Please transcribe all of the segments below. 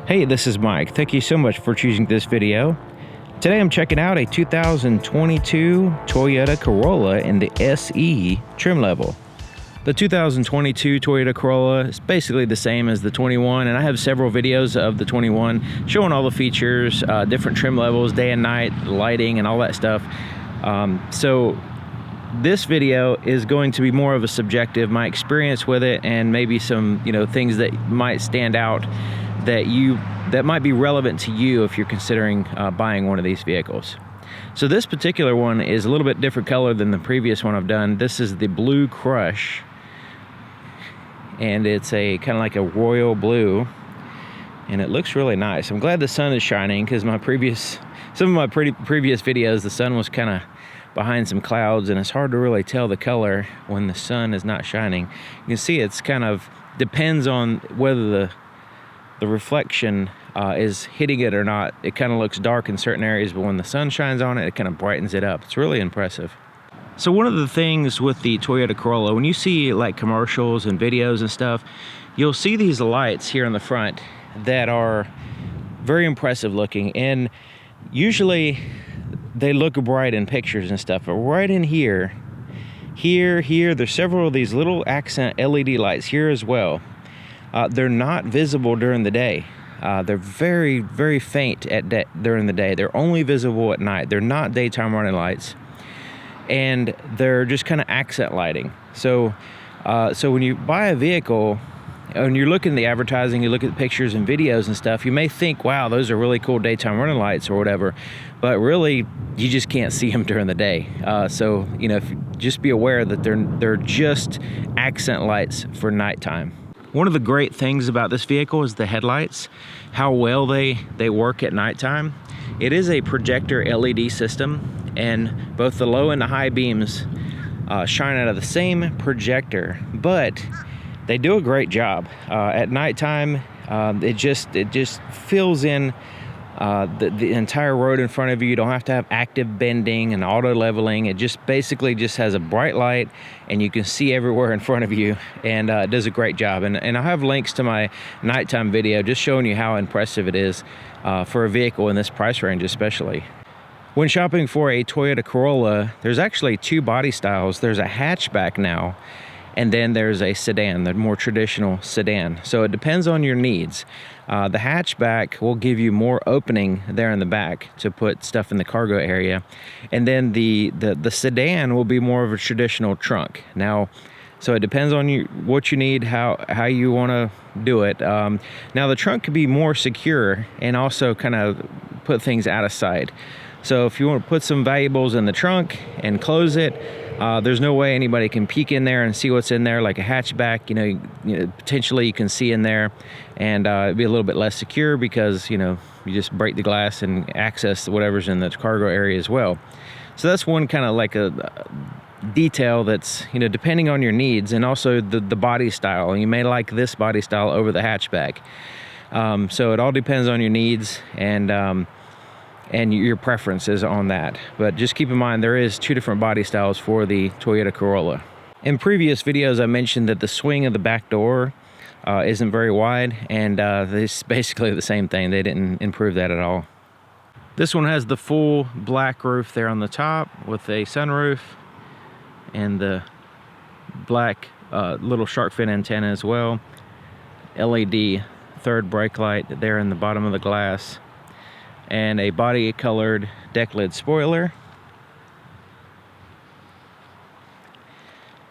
Hey, this is Mike. Thank you so much for choosing this video. Today I'm checking out a 2022 Toyota Corolla in the SE trim level. The 2022 Toyota Corolla is basically the same as the 21, and I have several videos of the 21 showing all the features, different trim levels, day and night, lighting, and all that stuff. So this video is going to be more of a subjective, my experience with it, and maybe some things that might stand out that might be relevant to you if you're considering buying one of these vehicles. So this particular one is a little bit different color than the previous one I've done. This is the Blue Crush, and it's a kind of like a royal blue, and it looks really nice. I'm glad the sun is shining, because some of my previous videos, the sun was kind of behind some clouds, and it's hard to really tell the color when the sun is not shining. You can see it's kind of depends on whether the reflection is hitting it or not. It kind of looks dark in certain areas, but when the sun shines on it, it kind of brightens it up. It's really impressive. So one of the things with the Toyota Corolla, when you see like commercials and videos and stuff, you'll see these lights here in the front that are very impressive looking, and usually they look bright in pictures and stuff, but right in here, there's several of these little accent LED lights here as well. They're not visible during the day. They're very, very faint during the day. They're only visible at night. They're not daytime running lights, and they're just kind of accent lighting. So when you buy a vehicle, and you're looking at the advertising, you look at the pictures and videos and stuff, you may think, wow, those are really cool daytime running lights or whatever, but really you just can't see them during the day. So just be aware that they're just accent lights for nighttime. One of the great things about this vehicle is the headlights, how well they work at nighttime. It is a projector LED system, and both the low and the high beams shine out of the same projector, but they do a great job. At nighttime, it just fills in the entire road in front of you. You don't have to have active bending and auto leveling. It just basically just has a bright light, and you can see everywhere in front of you, and it does a great job. And I'll have links to my nighttime video just showing you how impressive it is for a vehicle in this price range especially. When shopping for a Toyota Corolla, there's actually two body styles. There's a hatchback now, and then there's a sedan, the more traditional sedan. So it depends on your needs. The hatchback will give you more opening there in the back to put stuff in the cargo area. And then the sedan will be more of a traditional trunk. Now, so it depends on what you need, how you want to do it. Now the trunk can be more secure and also kind of put things out of sight. So if you want to put some valuables in the trunk and close it, there's no way anybody can peek in there and see what's in there. Like a hatchback, potentially you can see in there, and it'd be a little bit less secure because you just break the glass and access whatever's in the cargo area as well. So that's one kind of like a detail that's depending on your needs, and also the body style. You may like this body style over the hatchback. So it all depends on your needs and your preferences on that. But just keep in mind there is two different body styles for the Toyota Corolla. In previous videos I mentioned that the swing of the back door isn't very wide, and this is basically the same thing. They didn't improve that at all. This one has the full black roof there on the top with a sunroof and the black little shark fin antenna as well. LED third brake light there in the bottom of the glass, and a body colored deck lid spoiler.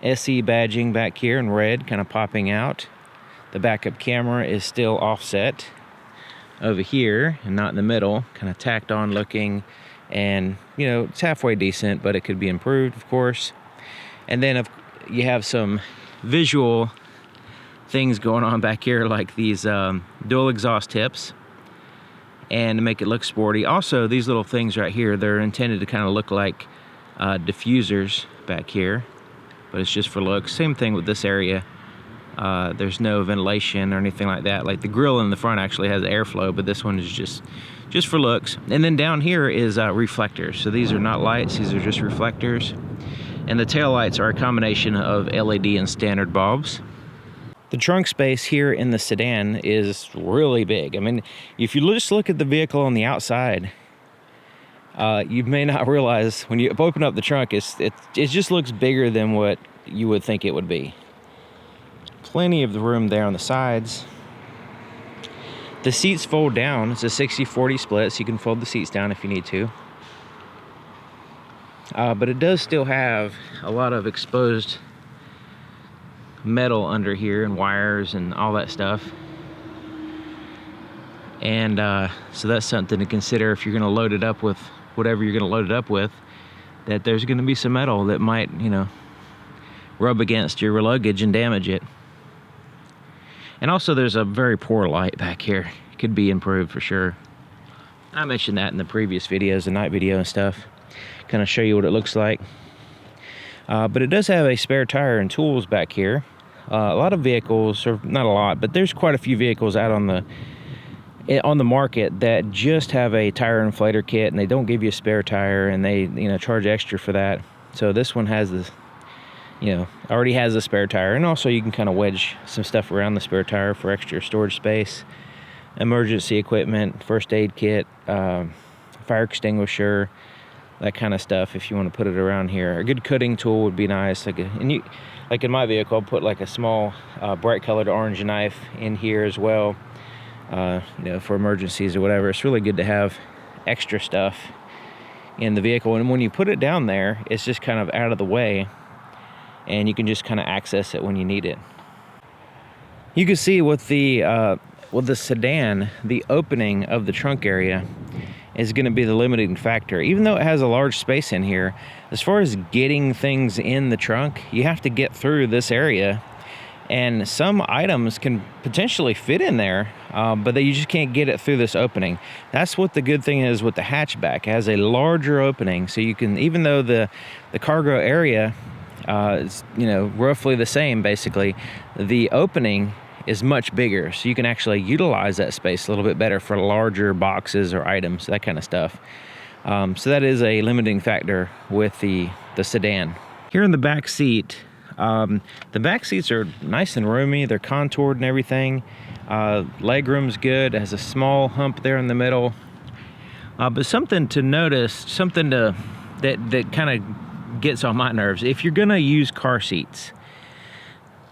SE badging back here in red kind of popping out. The backup camera is still offset over here and not in the middle, kind of tacked on looking, and it's halfway decent, but it could be improved, of course. And then you have some visual things going on back here, like these dual exhaust tips, and to make it look sporty. Also, these little things right here, they're intended to kind of look like diffusers back here, but it's just for looks. Same thing with this area. There's no ventilation or anything like that. Like the grill in the front actually has airflow, but this one is just for looks. And then down here is reflectors. So these are not lights, these are just reflectors. And the tail lights are a combination of LED and standard bulbs. The The trunk space here in the sedan is really big. I mean, if you just look at the vehicle on the outside, you may not realize when you open up the trunk, it just looks bigger than what you would think it would be. Plenty of the room there on the sides. The seats fold down. It's a 60-40 split, so you can fold the seats down if you need to. But it does still have a lot of exposed metal under here and wires and all that stuff. And so that's something to consider if you're going to load it up with whatever you're going to load it up with, that there's going to be some metal that might, you know, rub against your luggage and damage it. And also there's a very poor light back here. It could be improved for sure. I mentioned that in the previous videos, the night video and stuff. Kind of show you what it looks like. But it does have a spare tire and tools back here. A lot of vehicles, or not a lot, but there's quite a few vehicles out on the market that just have a tire inflator kit, and they don't give you a spare tire, and they, you know, charge extra for that. So this one has this, you know, already has a spare tire, and also you can kind of wedge some stuff around the spare tire for extra storage space, emergency equipment, first aid kit, fire extinguisher, that kind of stuff if you want to put it around here. A good cutting tool would be nice. Like in my vehicle, I'll put like a small bright colored orange knife in here as well, you know, for emergencies or whatever. It's really good to have extra stuff in the vehicle, and when you put it down there, it's just kind of out of the way, and you can just kind of access it when you need it. You can see with the sedan, the opening of the trunk area is going to be the limiting factor. Even though it has a large space in here, as far as getting things in the trunk, you have to get through this area, and some items can potentially fit in there, but you just can't get it through this opening. That's what the good thing is with the hatchback. It has a larger opening, so you can, even though the cargo area is, you know, roughly the same basically, the opening is much bigger, so you can actually utilize that space a little bit better for larger boxes or items, that kind of stuff. So that is a limiting factor with the sedan. Here in the back seat, the back seats are nice and roomy. They're contoured and everything. Leg room's good. It has a small hump there in the middle. But something to notice, something that kind of gets on my nerves, if you're gonna use car seats,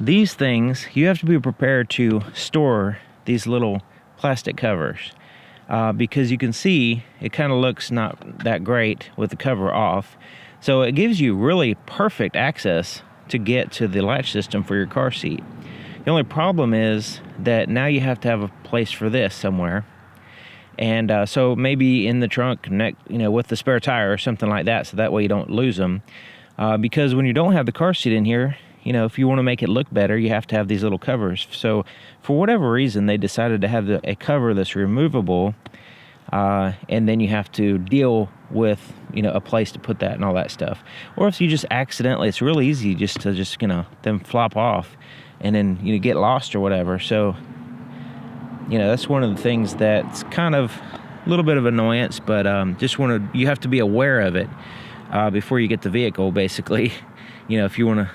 these things, you have to be prepared to store these little plastic covers, because you can see it kind of looks not that great with the cover off. So it gives you really perfect access to get to the latch system for your car seat. The only problem is that now you have to have a place for this somewhere. And so maybe in the trunk, you know, with the spare tire or something like that, so that way you don't lose them. Because when you don't have the car seat in here, you know, if you want to make it look better, you have to have these little covers. So for whatever reason, they decided to have a cover that's removable, and then you have to deal with, you know, a place to put that and all that stuff. Or if you just accidentally, it's really easy just to you know, them flop off and then, you know, get lost or whatever. So, you know, that's one of the things that's kind of a little bit of annoyance, but you have to be aware of it before you get the vehicle, basically. You know, if you want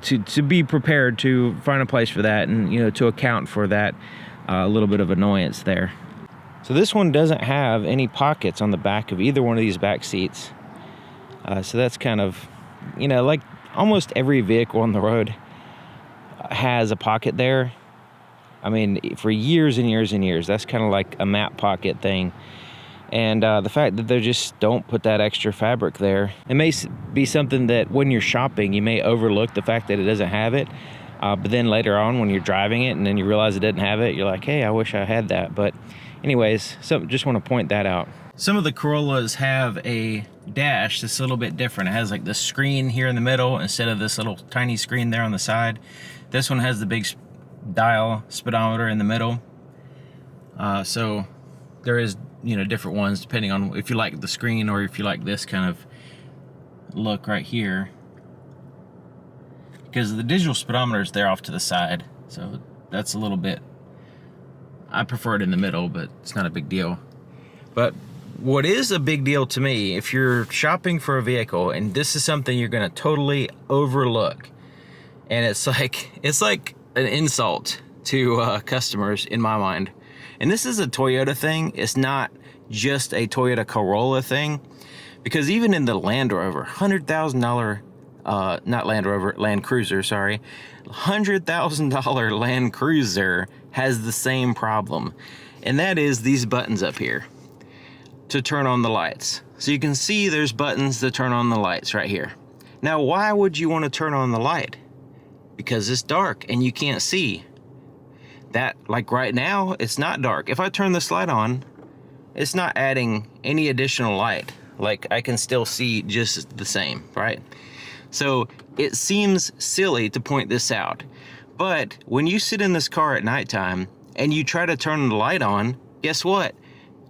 to be prepared to find a place for that, and, you know, to account for that little bit of annoyance there. So this one doesn't have any pockets on the back of either one of these back seats. So that's kind of, you know, like almost every vehicle on the road has a pocket there. I mean, for years and years and years, that's kind of like a map pocket thing. And the fact that they just don't put that extra fabric there, it may be something that when you're shopping, you may overlook the fact that it doesn't have it. But then later on, when you're driving it and then you realize it doesn't have it, you're like, hey, I wish I had that. But anyways, so just want to point that out. Some of the Corollas have a dash that's a little bit different. It has like the screen here in the middle instead of this little tiny screen there on the side. This one has the big dial speedometer in the middle. So there is, you know, different ones depending on if you like the screen or if you like this kind of look right here, because the digital speedometer is there off to the side, so that's a little bit, I prefer it in the middle, but it's not a big deal. But what is a big deal to me, if you're shopping for a vehicle and this is something you're going to totally overlook, and it's like an insult to customers in my mind. And this is a Toyota thing. It's not just a Toyota Corolla thing, because even in the Land Rover, $100,000, not Land Rover, Land Cruiser, sorry, $100,000 Land Cruiser has the same problem. And that is these buttons up here to turn on the lights. So you can see there's buttons to turn on the lights right here. Now, why would you want to turn on the light? Because it's dark and you can't see. That, like right now, it's not dark. If I turn this light on, it's not adding any additional light. Like, I can still see just the same, right? So it seems silly to point this out. But when you sit in this car at nighttime and you try to turn the light on, guess what?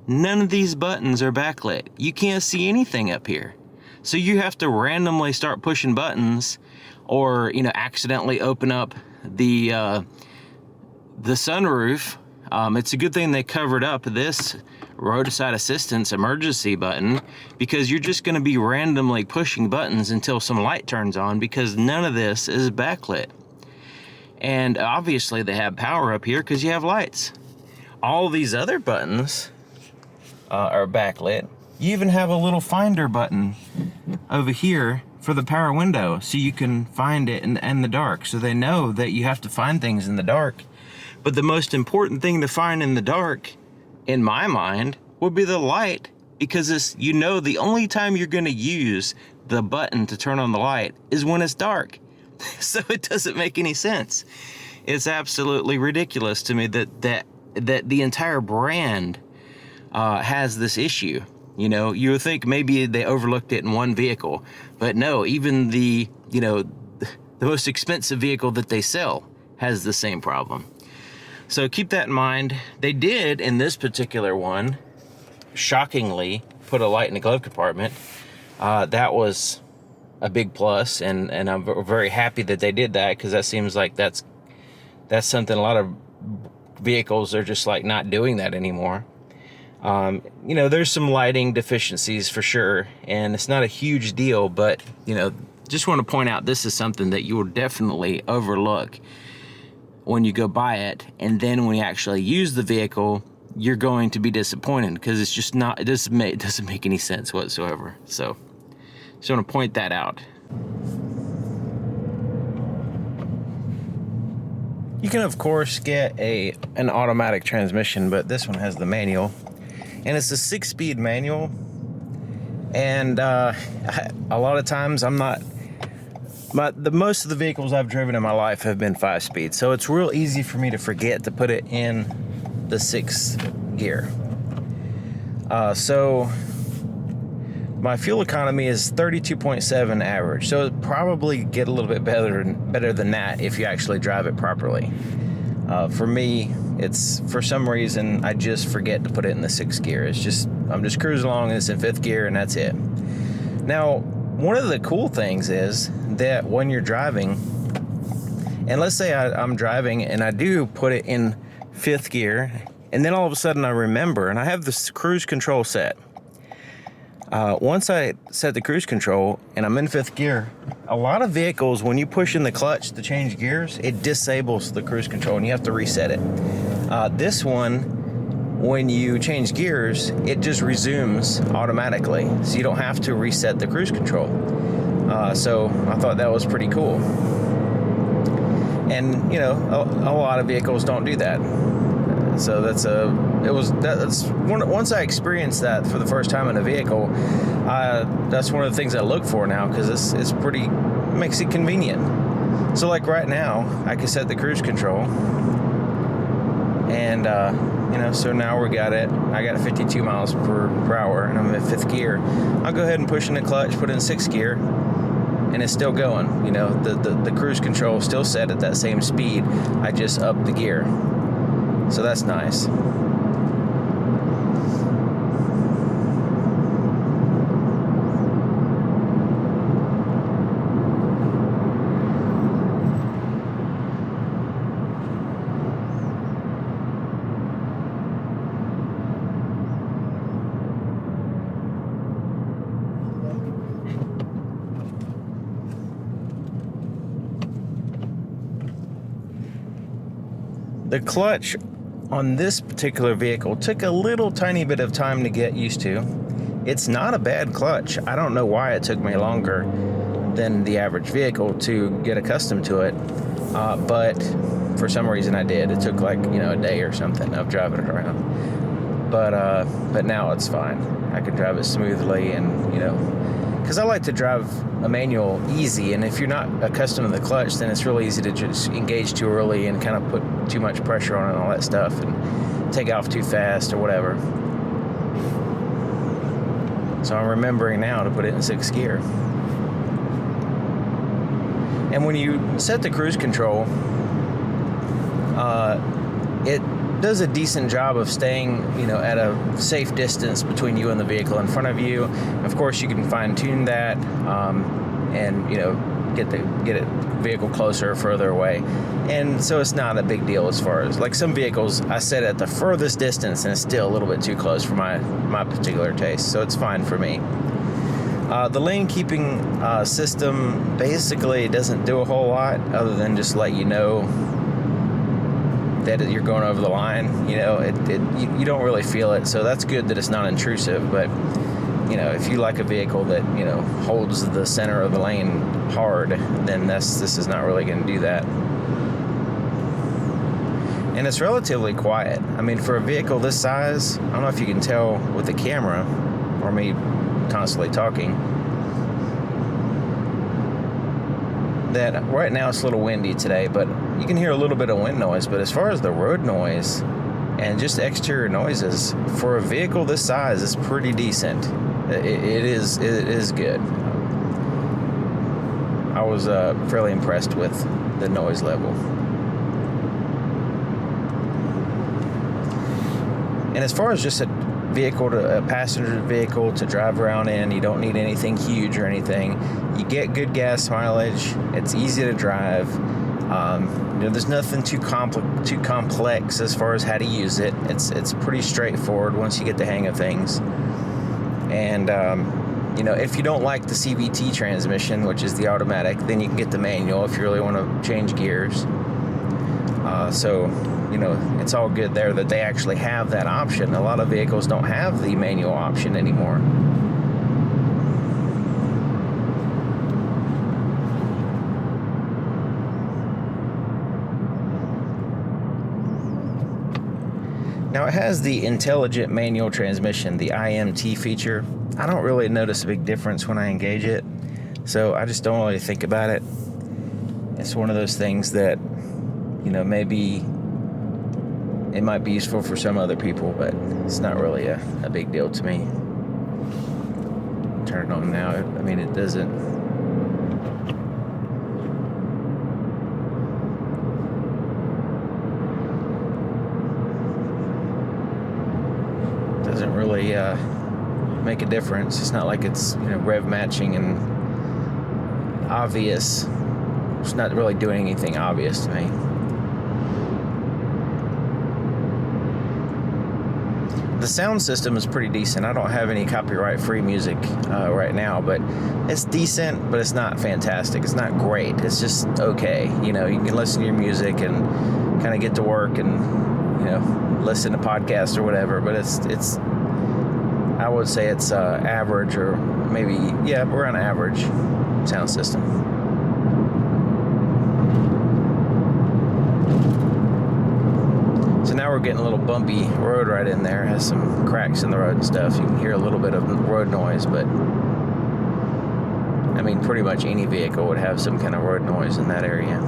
None of these buttons are backlit. You can't see anything up here. So you have to randomly start pushing buttons, or, you know, accidentally open up the sunroof. It's a good thing they covered up this roadside assistance emergency button, because you're just going to be randomly pushing buttons until some light turns on, because none of this is backlit. And obviously they have power up here because you have lights. All these other buttons are backlit. You even have a little finder button over here for the power window, so you can find it in the dark, so they know that you have to find things in the dark. But the most important thing to find in the dark, in my mind, would be the light, because it's, you know, the only time you're going to use the button to turn on the light is when it's dark. So it doesn't make any sense. It's absolutely ridiculous to me that the entire brand has this issue. You know, you would think maybe they overlooked it in one vehicle, but no, even the most expensive vehicle that they sell has the same problem. So keep that in mind. They did, in this particular one, shockingly, put a light in the glove compartment. That was a big plus, and I'm very happy that they did that, because that seems like that's something a lot of vehicles are just like not doing that anymore. You know, there's some lighting deficiencies for sure, and it's not a huge deal, but, you know, just want to point out this is something that you will definitely overlook when you go buy it, and then when you actually use the vehicle, you're going to be disappointed, because it's just not, it doesn't make any sense whatsoever. So just want to point that out. You can of course get an automatic transmission, but this one has the manual, and it's a 6-speed manual. And a lot of times most of the vehicles I've driven in my life have been 5-speed, so it's real easy for me to forget to put it in the 6th gear. So my fuel economy is 32.7 average, so it'd probably get a little bit better than that if you actually drive it properly. For me, it's, for some reason, I just forget to put it in the 6th gear. I'm just cruising along, and it's in 5th gear, and that's it. Now, one of the cool things is that when you're driving, and let's say I'm driving and I do put it in 5th gear, and then all of a sudden I remember, and I have this cruise control set. Once I set the cruise control and I'm in 5th gear, a lot of vehicles, when you push in the clutch to change gears, it disables the cruise control and you have to reset it. This one, when you change gears, it just resumes automatically, so you don't have to reset the cruise control. So I thought that was pretty cool. And, you know, a lot of vehicles don't do that. So once I experienced that for the first time in a vehicle, that's one of the things I look for now, because it's pretty, makes it convenient. So like right now, I can set the cruise control, and you know, so now I got 52 miles per hour, and I'm in 5th gear. I'll go ahead and push in the clutch, put it in 6th gear, and it's still going. You know, the cruise control is still set at that same speed. I just upped the gear. So that's nice. The clutch on this particular vehicle took a little tiny bit of time to get used to. It's not a bad clutch. I don't know why it took me longer than the average vehicle to get accustomed to it, but for some reason I did. It took like, a day or something of driving it around. But now it's fine. I can drive it smoothly, and because I like to drive a manual easy, and if you're not accustomed to the clutch, then it's really easy to just engage too early and kind of put too much pressure on it and all that stuff, and take off too fast or whatever. So I'm remembering now to put it in 6th gear. And when you set the cruise control, it does a decent job of staying, at a safe distance between you and the vehicle in front of you. Of course, you can fine-tune that, and get it vehicle closer or further away. And so it's not a big deal as far as, like, some vehicles I set at the furthest distance and it's still a little bit too close for my particular taste. So it's fine for me. The lane keeping system basically doesn't do a whole lot other than just let you know that you're going over the line. You don't really feel it, so that's good that it's not intrusive. But if you like a vehicle that holds the center of the lane hard, then this is not really going to do that. And it's relatively quiet. I mean, for a vehicle this size, I don't know if you can tell with the camera or me constantly talking, that right now it's a little windy today, but you can hear a little bit of wind noise. But as far as the road noise and just exterior noises, for a vehicle this size, it's pretty decent. It is good. I was fairly impressed with the noise level. And as far as just a passenger vehicle to drive around in, you don't need anything huge or anything. You get good gas mileage. It's easy to drive. There's nothing too complex as far as how to use it. It's pretty straightforward once you get the hang of things. And if you don't like the CVT transmission, which is the automatic, then you can get the manual if you really want to change gears. It's all good there that they actually have that option. A lot of vehicles don't have the manual option anymore. Now it has the intelligent manual transmission, the IMT feature. I don't really notice a big difference when I engage it, so I just don't really think about it. It's one of those things that, maybe it might be useful for some other people, but it's not really a big deal to me. Turn it on now. I mean, it doesn't really make a difference. It's not like it's rev matching and obvious. It's not really doing anything obvious to me. The sound system is pretty decent. I don't have any copyright-free music right now, but it's decent, but it's not fantastic. It's not great. It's just okay. You can listen to your music and kind of get to work and, listen to podcasts or whatever, but it's I would say it's average, or maybe, around average sound system. So now we're getting a little bumpy road right in there. It has some cracks in the road and stuff. You can hear a little bit of road noise, but I mean, pretty much any vehicle would have some kind of road noise in that area.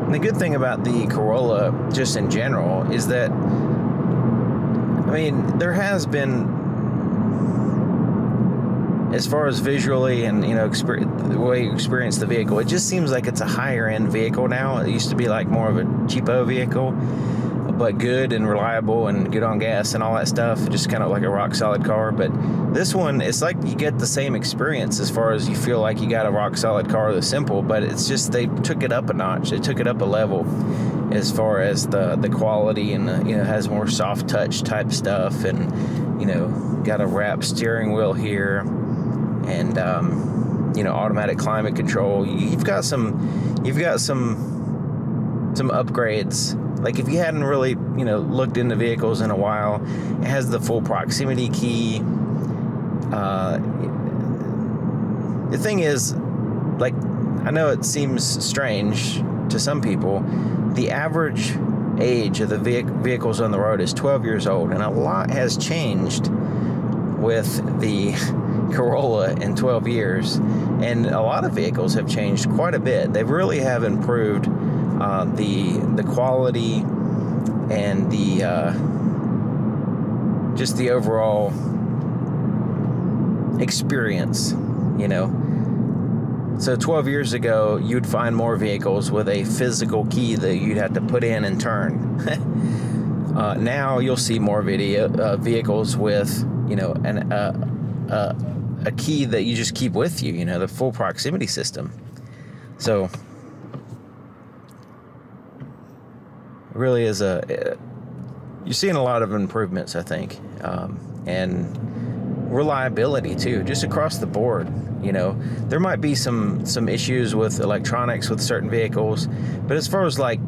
And the good thing about the Corolla, just in general, is that, I mean, there has been, as far as visually and the way you experience the vehicle, it just seems like it's a higher end vehicle now. It used to be like more of a cheapo vehicle, but good and reliable and good on gas and all that stuff, just kind of like a rock solid car. But this one, it's like you get the same experience as far as you feel like you got a rock solid car that's simple, but it's just they took it up a notch. They took it up a level as far as the quality, and has more soft touch type stuff, and got a wrap steering wheel here, and automatic climate control. You've got some upgrades. Like if you hadn't really looked into vehicles in a while, it has the full proximity key. The thing is, like, I know it seems strange to some people, the average age of the vehicles on the road is 12 years old, and a lot has changed with the Corolla in 12 years, and a lot of vehicles have changed quite a bit. They really have improved the quality and the just the overall experience, So 12 years ago, you'd find more vehicles with a physical key that you'd have to put in and turn. Now you'll see more vehicles with, a key that you just keep with you, the full proximity system. So it really is you're seeing a lot of improvements, I think, and reliability too, just across the board. There might be some issues with electronics with certain vehicles, but as far as like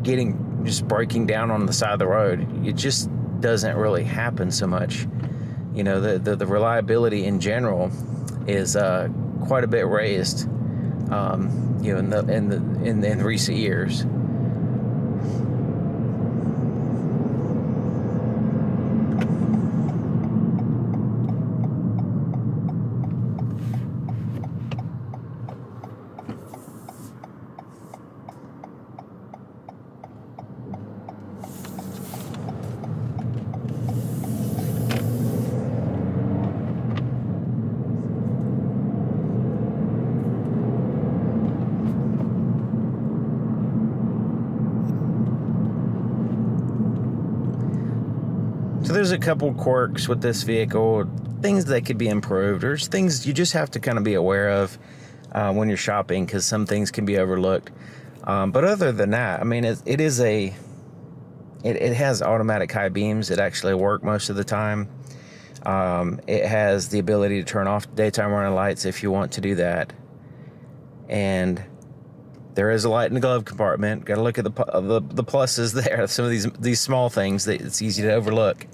just breaking down on the side of the road, it just doesn't really happen so much. The reliability in general is quite a bit raised, in recent years. So there's a couple quirks with this vehicle, things that could be improved, or things you just have to kind of be aware of when you're shopping, because some things can be overlooked. But other than that, I mean, it has automatic high beams that actually work most of the time. It has the ability to turn off daytime running lights if you want to do that. And there is a light in the glove compartment. Got to look at the pluses there. Some of these small things that it's easy to overlook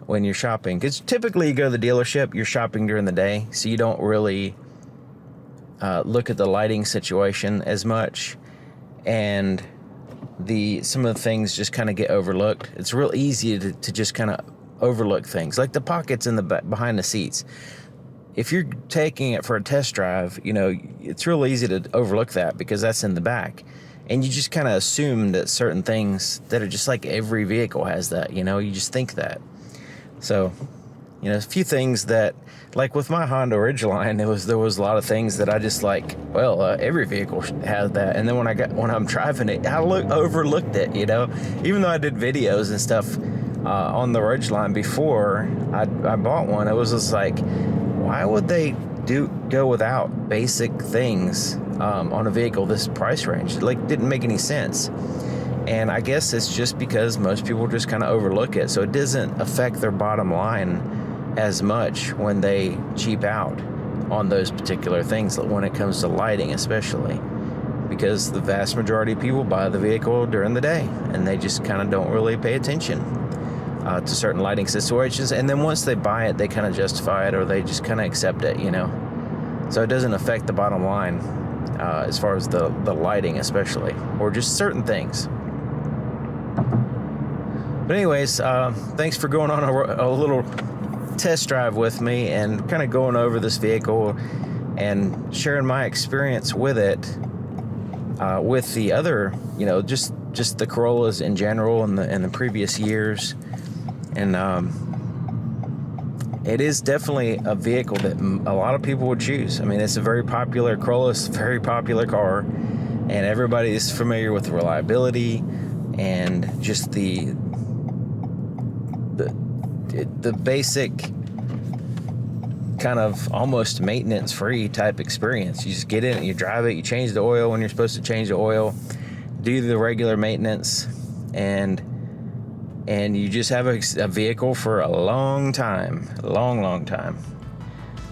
when you're shopping. Because typically you go to the dealership, you're shopping during the day, so you don't really look at the lighting situation as much, and some of the things just kind of get overlooked. It's real easy to just kind of overlook things, like the pockets in the back, behind the seats. If you're taking it for a test drive, it's real easy to overlook that because that's in the back. And you just kind of assume that certain things that are just like every vehicle has that, you just think that. So, a few things that, like with my Honda Ridgeline, there was a lot of things that I just like, every vehicle has that. And then when I'm driving it, I overlooked it, even though I did videos and stuff on the Ridgeline before I bought one. It was just like, why would they go without basic things on a vehicle this price range? It didn't make any sense. And I guess it's just because most people just kind of overlook it, so it doesn't affect their bottom line as much when they cheap out on those particular things, when it comes to lighting especially, because the vast majority of people buy the vehicle during the day and they just kind of don't really pay attention to certain lighting situations. And then once they buy it, they kind of justify it, or they just kind of accept it, so it doesn't affect the bottom line as far as the lighting especially, or just certain things. But anyways, thanks for going on a little test drive with me and kind of going over this vehicle and sharing my experience with it, with the other, just the Corollas in general and the previous years. And it is definitely a vehicle that a lot of people would choose. I mean, it's a very popular, Corolla's a very popular car, and everybody is familiar with the reliability, and just the basic kind of almost maintenance-free type experience. You just get in it, you drive it, you change the oil when you're supposed to change the oil, do the regular maintenance, and you just have a vehicle for a long time, long time.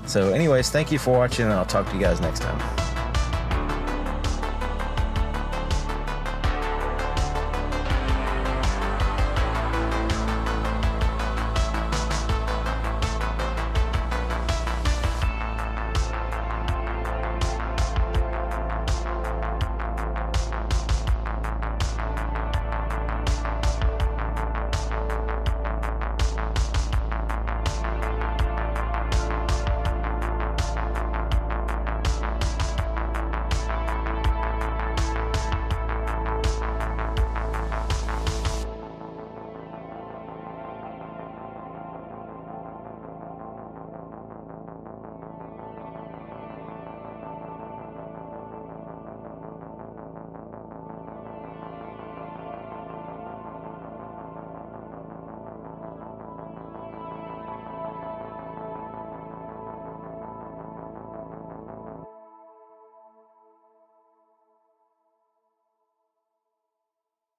So anyways, thank you for watching, and I'll talk to you guys next time.